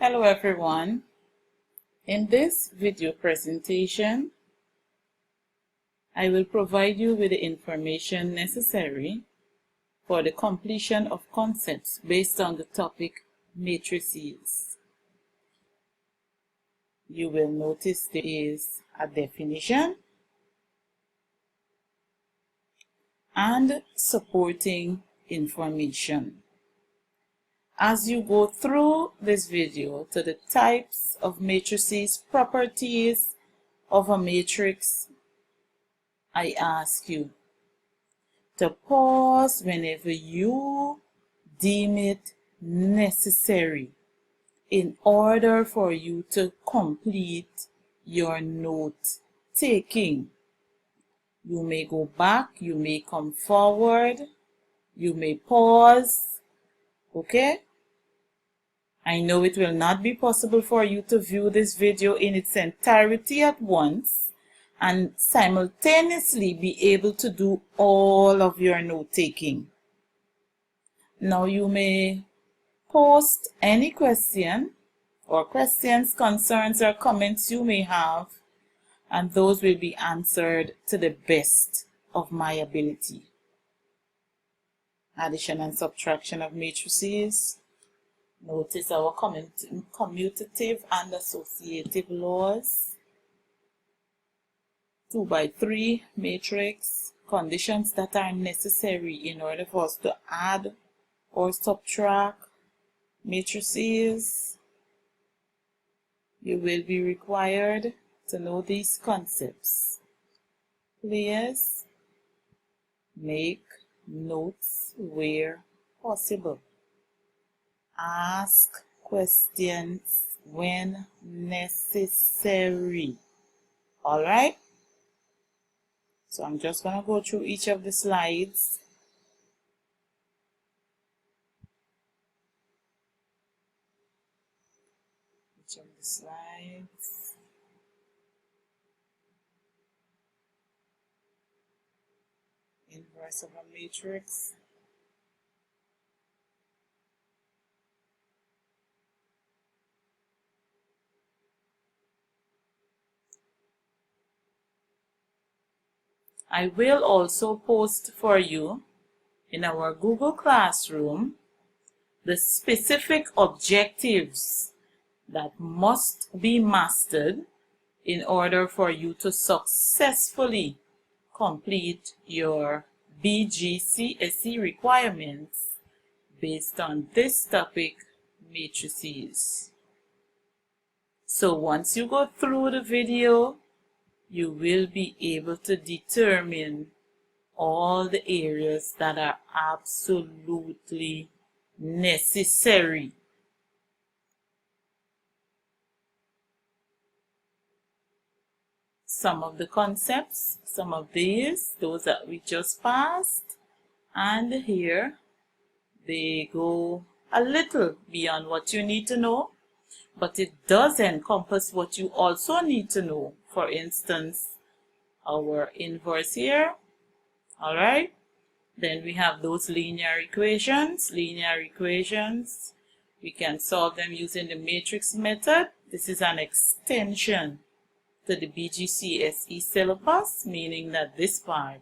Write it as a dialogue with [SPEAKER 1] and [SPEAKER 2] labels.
[SPEAKER 1] Hello everyone. In this video presentation, I will provide you with the information necessary for the completion of concepts based on the topic matrices. You will notice there is a definition and supporting information. As you go through this video to the types of matrices, properties of a matrix, I ask you to pause whenever you deem it necessary in order for you to complete your note taking. You may go back, you may come forward, you may pause, okay? I know it will not be possible for you to view this video in its entirety at once and simultaneously be able to do all of your note taking. Now you may post any question or questions, concerns, or comments you may have, and those will be answered to the best of my ability. Addition and subtraction of matrices. Notice our commutative and associative laws. 2 by 3 matrix. Conditions that are necessary in order for us to add or subtract matrices. You will be required to know these concepts. Please make notes where possible. Ask questions when necessary. Alright? So I'm just going to go through each of the slides. Each of the slides. Inverse of a matrix. I will also post for you in our Google Classroom the specific objectives that must be mastered in order for you to successfully complete your BGCSE requirements based on this topic, matrices. So once you go through the video, you will be able to determine all the areas that are absolutely necessary. Some of the concepts, some of these, those that we just passed, and here they go a little beyond what you need to know, but it does encompass what you also need to know. For instance, our inverse here, alright? Then we have those linear equations. Linear equations, we can solve them using the matrix method. This is an extension to the BGCSE syllabus, meaning that this part